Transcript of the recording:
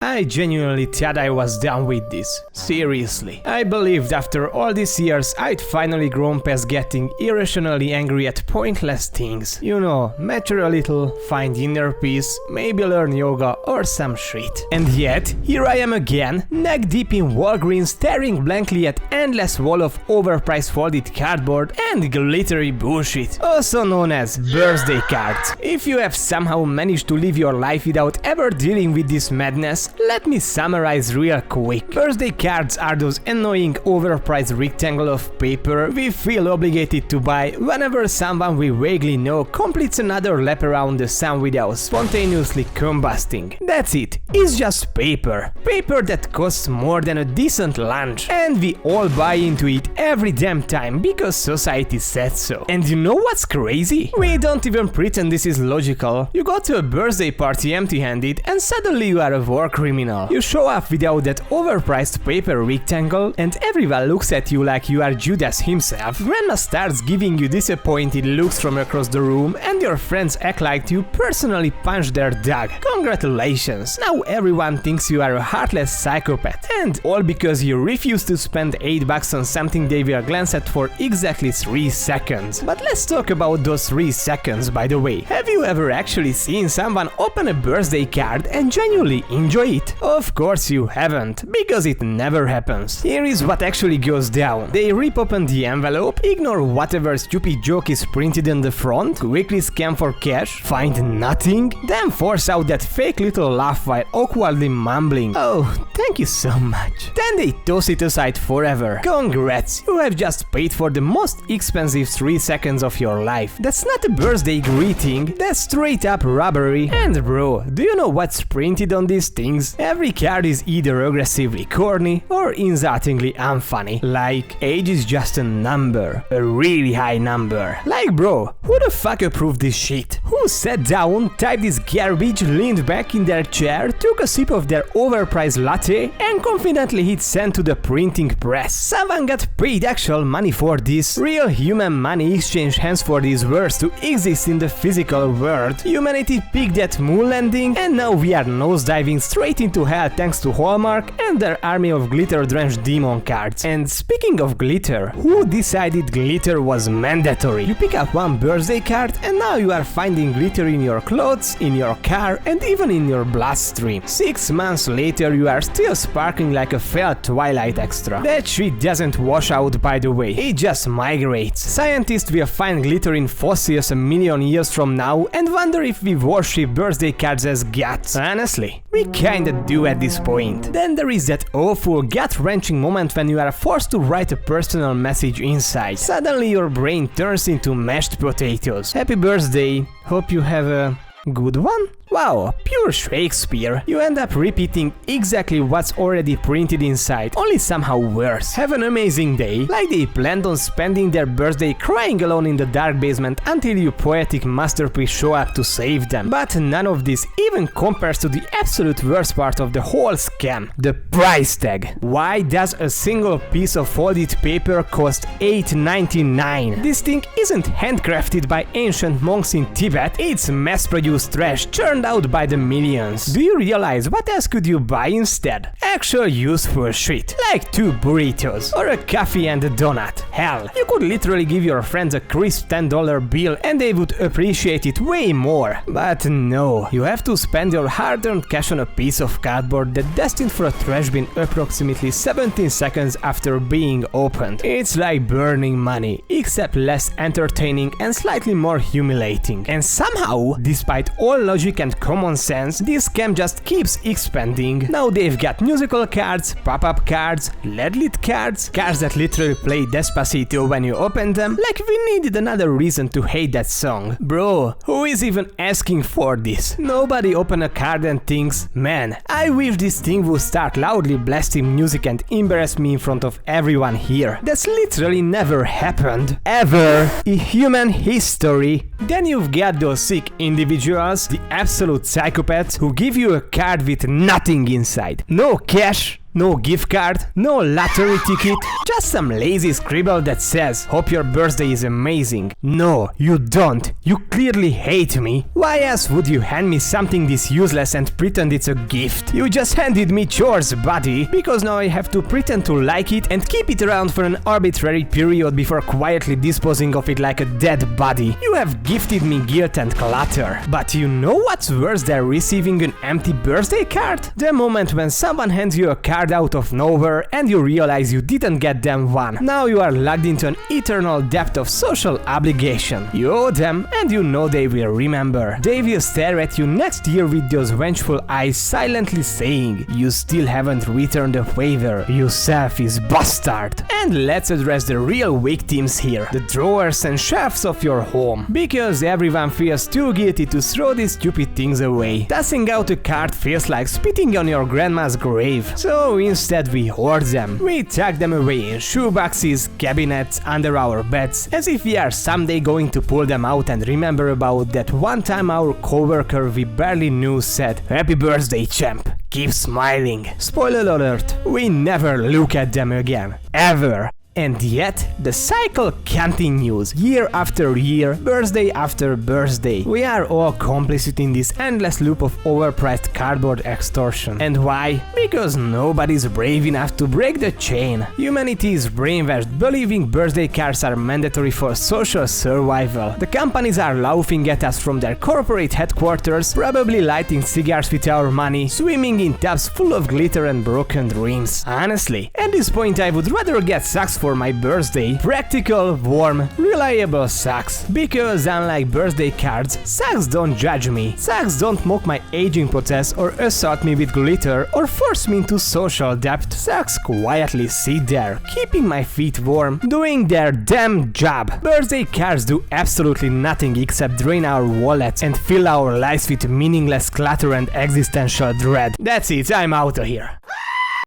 I genuinely thought I was done with this. Seriously. I believed after all these years I'd finally grown past getting irrationally angry at pointless things. You know, mature a little, find inner peace, maybe learn yoga or some shit. And yet, here I am again, neck deep in Walgreens, staring blankly at endless wall of overpriced folded cardboard and glittery bullshit, also known as birthday cards. If you have somehow managed to live your life without ever dealing with this madness, let me summarize real quick. Birthday cards are those annoying overpriced rectangle of paper we feel obligated to buy whenever someone we vaguely know completes another lap around the sun without spontaneously combusting. That's it, it's just paper. Paper that costs more than a decent lunch. And we all buy into it every damn time because society said so. And you know what's crazy? We don't even pretend this is logical. You go to a birthday party empty-handed and suddenly you are a war criminal. You show up without that overpriced paper rectangle and everyone looks at you like you are Judas himself. Grandma starts giving you disappointed looks from across the room and your friends act like you personally punched their dog. Congratulations! Now everyone thinks you are a heartless psychopath. And all because you refuse to spend $8 on something they will glance at for exactly 3 seconds. But let's talk about those 3 seconds, by the way. Have you ever actually seen someone open a birthday card and genuinely enjoy it? Of course you haven't, because it never happens. Here is what actually goes down. They rip open the envelope, ignore whatever stupid joke is printed on the front, quickly scan for cash, find nothing, then force out that fake little laugh while awkwardly mumbling, "Oh, thank you so much." Then they toss it aside forever. Congrats, you have just paid for the most expensive 3 seconds of your life. That's not a birthday greeting, that's straight up robbery. And bro, do you know what's printed on these things? Every card is either aggressively corny or insultingly unfunny. Like, age is just a number, a really high number. Like bro, who the fuck approved this shit? Who sat down, typed this garbage, leaned back in their chair, took a sip of their overpriced latte and confidently hit send to the printing press? Someone got paid actual money for this. Real human money exchanged hands for these words to exist in the physical world. Humanity picked that moon landing and now we are nosediving straight into hell thanks to Hallmark and their army of glitter-drenched demon cards. And speaking of glitter, who decided glitter was mandatory? You pick up one birthday card and now you are finding glitter in your clothes, in your car and even in your bloodstream. 6 months later you are still sparkling like a failed Twilight extra. That shit doesn't wash out, by the way, it just migrates. Scientists will find glitter in fossils a million years from now and wonder if we worship birthday cards as gods. Honestly, we kinda do at this point. Then there is that awful gut-wrenching moment when you are forced to write a personal message inside. Suddenly your brain turns into mashed potatoes. Happy birthday, hope you have a good one? Wow, pure Shakespeare. You end up repeating exactly what's already printed inside, only somehow worse. Have an amazing day, like they planned on spending their birthday crying alone in the dark basement until you poetic masterpiece show up to save them. But none of this even compares to the absolute worst part of the whole scam, the price tag. Why does a single piece of folded paper cost $8.99? This thing isn't handcrafted by ancient monks in Tibet, it's mass-produced trash churned out by the millions. Do you realize what else could you buy instead? Actual useful shit, like 2 burritos or a coffee and a donut. Hell, you could literally give your friends a crisp $10 bill and they would appreciate it way more. But no, you have to spend your hard-earned cash on a piece of cardboard that's destined for a trash bin approximately 17 seconds after being opened. It's like burning money, except less entertaining and slightly more humiliating. And somehow, despite all logic and common sense, this scam just keeps expanding. Now they've got musical cards, pop-up cards, LED-lit cards, cards that literally play Despacito when you open them, like we needed another reason to hate that song. Bro, who is even asking for this? Nobody open a card and thinks, man, I wish this thing would start loudly blasting music and embarrass me in front of everyone here. That's literally never happened. Ever. In human history. Then you've got those sick individuals, the absolute psychopaths who give you a card with nothing inside. No cash, No gift card, no lottery ticket, just some lazy scribble that says, "Hope your birthday is amazing." No, you don't. You clearly hate me. Why else would you hand me something this useless and pretend it's a gift? You just handed me chores, buddy, because now I have to pretend to like it and keep it around for an arbitrary period before quietly disposing of it like a dead body. You have gifted me guilt and clutter. But you know what's worse than receiving an empty birthday card? The moment when someone hands you a card out of nowhere and you realize you didn't get them one. Now you are locked into an eternal debt of social obligation. You owe them and you know they will remember. They will stare at you next year with those vengeful eyes silently saying, "You still haven't returned the favor, you selfish bastard." And let's address the real victims here, the drawers and shelves of your home. Because everyone feels too guilty to throw these stupid things away. Tossing out a card feels like spitting on your grandma's grave. So instead we hoard them. We tuck them away in shoeboxes, cabinets, under our beds, as if we are someday going to pull them out and remember about that one time our coworker we barely knew said, "Happy birthday, champ. Keep smiling." Spoiler alert, we never look at them again. Ever. And yet, the cycle continues, year after year, birthday after birthday. We are all complicit in this endless loop of overpriced cardboard extortion. And why? Because nobody's brave enough to break the chain. Humanity is brainwashed, believing birthday cards are mandatory for social survival. The companies are laughing at us from their corporate headquarters, probably lighting cigars with our money, swimming in tubs full of glitter and broken dreams. Honestly, at this point I would rather get socks for my birthday. Practical, warm, reliable socks. Because unlike birthday cards, socks don't judge me. Socks don't mock my aging process or assault me with glitter or force me into social debt. Socks quietly sit there, keeping my feet warm, doing their damn job. Birthday cards do absolutely nothing except drain our wallets and fill our lives with meaningless clutter and existential dread. That's it, I'm out of here.